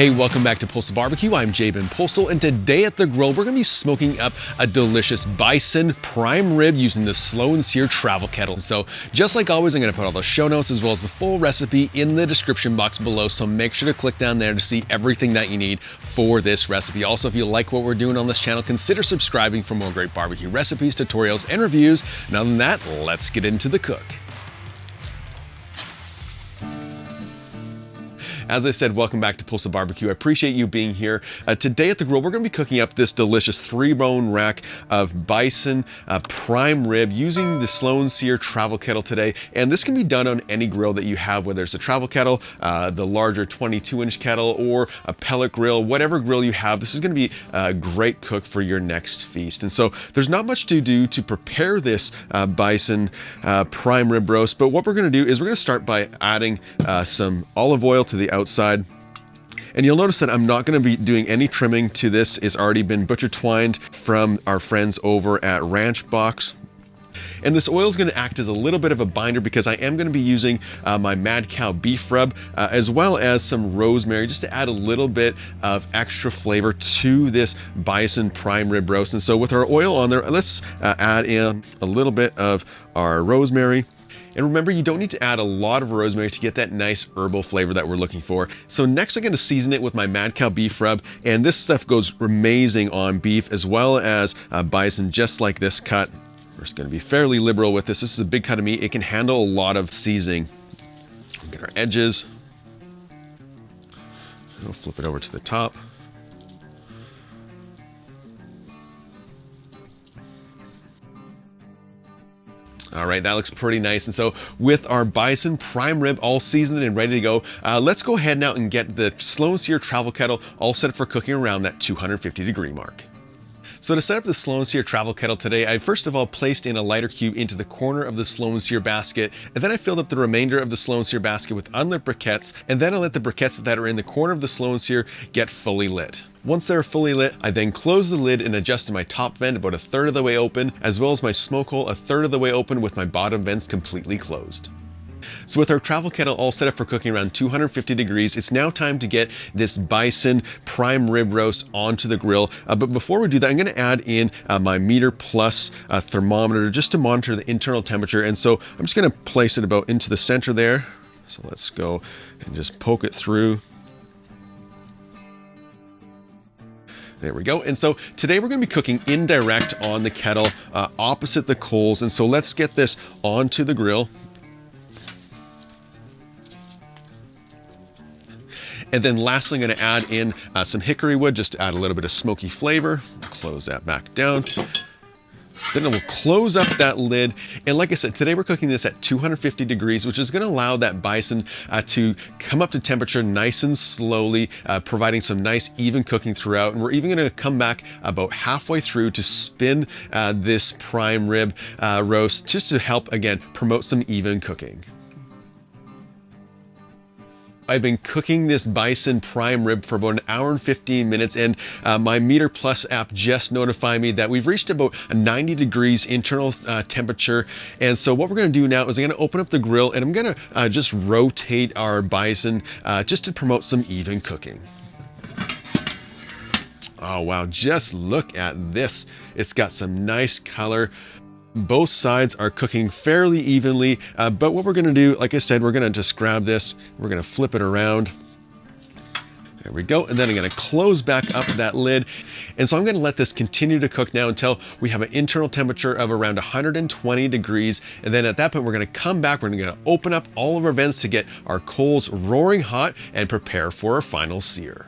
Hey, welcome back to Postal Barbecue. I'm Jabin Postal, and today at the grill, we're gonna be smoking up a delicious bison prime rib using the slow and sear travel kettle. So just like always, I'm gonna put all the show notes as well as the full recipe in the description box below. So make sure to click down there to see everything that you need for this recipe. Also, if you like what we're doing on this channel, consider subscribing for more great barbecue recipes, tutorials, and reviews. And other than that, let's get into the cook. As I said, welcome back to Postal Barbecue. I appreciate you being here. Today at the grill, we're going to be cooking up this delicious 3-bone rack of bison prime rib using the slow and sear travel kettle today. And this can be done on any grill that you have, whether it's a travel kettle, the larger 22-inch kettle, or a pellet grill, whatever grill you have. This is going to be a great cook for your next feast. And so there's not much to do to prepare this bison prime rib roast, but what we're going to do is we're going to start by adding some olive oil to the outside. And you'll notice that I'm not going to be doing any trimming to this. It's already been butcher twined from our friends over at Ranch Box. And this oil is going to act as a little bit of a binder because I am going to be using my Mad Cow beef rub as well as some rosemary just to add a little bit of extra flavor to this bison prime rib roast. And so with our oil on there, let's add in a little bit of our rosemary. And remember, you don't need to add a lot of rosemary to get that nice herbal flavor that we're looking for. So next I'm going to season it with my Mad Cow beef rub, and this stuff goes amazing on beef as well as bison, just like this cut. We're just going to be fairly liberal with this. This is a big cut of meat. It can handle a lot of seasoning. We'll get our edges. We'll flip it over to the top. All right, that looks pretty nice. And so with our bison prime rib all seasoned and ready to go, let's go ahead now and get the slow and sear travel kettle all set up for cooking around that 250-degree mark. So to set up the slow and sear travel kettle today, I first of all placed in a lighter cube into the corner of the slow and sear basket, and then I filled up the remainder of the slow and sear basket with unlit briquettes, and then I let the briquettes that are in the corner of the slow and sear get fully lit. Once they're fully lit, I then close the lid and adjusted my top vent about 1/3 of the way open, as well as my smoke hole 1/3 of the way open with my bottom vents completely closed. So with our travel kettle all set up for cooking around 250 degrees, it's now time to get this bison prime rib roast onto the grill. But before we do that, I'm going to add in my meter plus thermometer just to monitor the internal temperature. And so I'm just going to place it about into the center there. So let's go and just poke it through. There we go. And so today we're going to be cooking indirect on the kettle, opposite the coals. And so let's get this onto the grill. And then lastly, I'm going to add in some hickory wood just to add a little bit of smoky flavor. Close that back down. Then we'll close up that lid. And like I said, today we're cooking this at 250 degrees, which is going to allow that bison to come up to temperature nice and slowly, providing some nice even cooking throughout. And we're even going to come back about halfway through to spin this prime rib roast just to help, again, promote some even cooking. I've been cooking this bison prime rib for about 1 hour and 15 minutes, and my Meter Plus app just notified me that we've reached about 90 degrees internal temperature. And so what we're going to do now is I'm going to open up the grill and I'm going to just rotate our bison just to promote some even cooking. Oh wow, just look at this. It's got some nice color. Both sides are cooking fairly evenly, but what we're going to do, like I said, we're going to just grab this, we're going to flip it around. There we go. And then I'm going to close back up that lid. And so I'm going to let this continue to cook now until we have an internal temperature of around 120 degrees. And then at that point, we're going to come back. We're going to open up all of our vents to get our coals roaring hot and prepare for our final sear.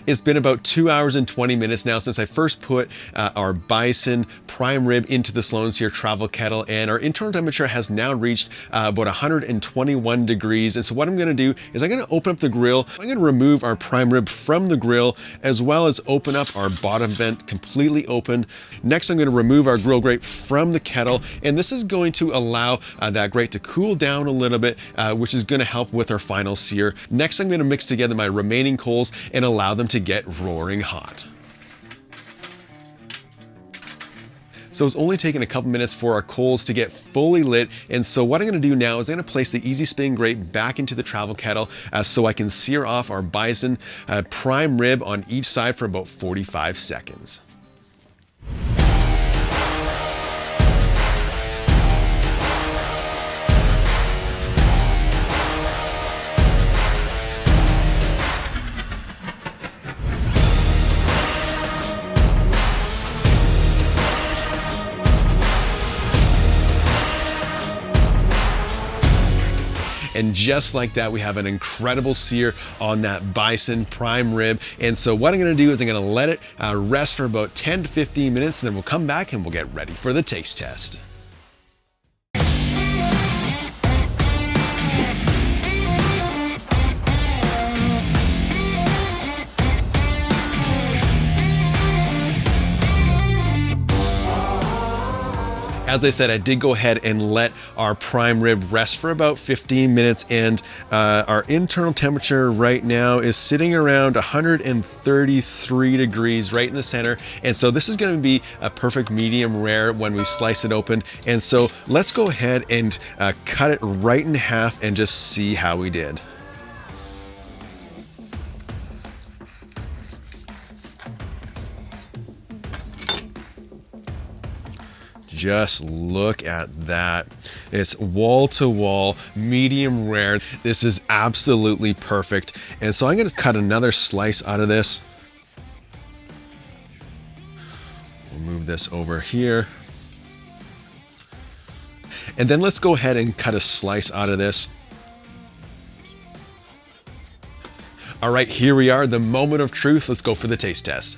It's been about 2 hours and 20 minutes now since I first put our bison prime rib into the slow and sear travel kettle, and our internal temperature has now reached about 121 degrees. And so what I'm going to do is I'm going to open up the grill. I'm going to remove our prime rib from the grill, as well as open up our bottom vent completely open. Next, I'm going to remove our grill grate from the kettle, and this is going to allow that grate to cool down a little bit, which is going to help with our final sear. Next, I'm going to mix together my remaining coals and allow them to get roaring hot. So it's only taken a couple minutes for our coals to get fully lit. And so what I'm gonna do now is I'm gonna place the easy spin grate back into the travel kettle so I can sear off our bison prime rib on each side for about 45 seconds. And just like that, we have an incredible sear on that bison prime rib. And so what I'm gonna do is I'm gonna let it rest for about 10 to 15 minutes, and then we'll come back and we'll get ready for the taste test. As I said, I did go ahead and let our prime rib rest for about 15 minutes, and our internal temperature right now is sitting around 133 degrees right in the center. And so this is going to be a perfect medium rare when we slice it open. And so let's go ahead and cut it right in half and just see how we did. Just look at that. It's wall to wall, medium rare. This is absolutely perfect. And so I'm gonna cut another slice out of this. We'll move this over here. And then let's go ahead and cut a slice out of this. All right, here we are, the moment of truth. Let's go for the taste test.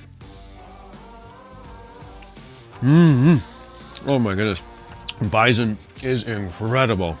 Oh my goodness, bison is incredible.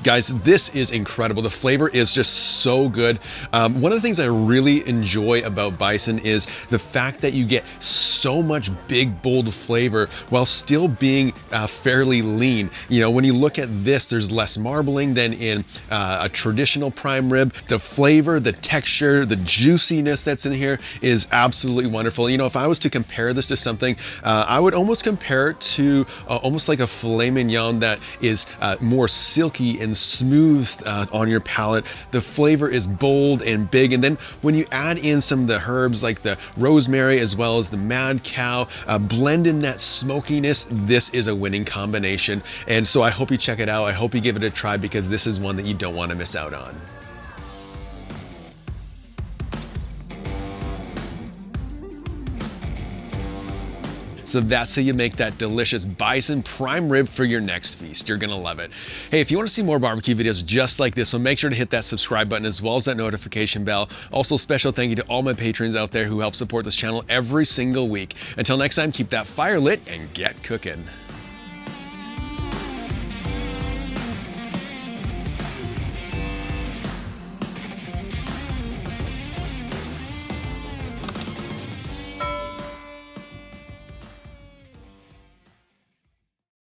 Guys, this is incredible. The flavor is just so good. One of the things I really enjoy about bison is the fact that you get so much big, bold flavor while still being fairly lean. You know, when you look at this, there's less marbling than in a traditional prime rib. The flavor, the texture, the juiciness that's in here is absolutely wonderful. You know, if I was to compare this to something, I would almost compare it to almost like a filet mignon that is more silky and smooth on your palate. The flavor is bold and big, and then when you add in some of the herbs like the rosemary as well as the mad cow, blend in that smokiness, this is a winning combination. And so I hope you check it out. I hope you give it a try, because this is one that you don't want to miss out on. So that's how you make that delicious bison prime rib for your next feast. You're gonna love it. Hey, if you wanna see more barbecue videos just like this, so make sure to hit that subscribe button as well as that notification bell. Also, special thank you to all my patrons out there who help support this channel every single week. Until next time, keep that fire lit and get cooking.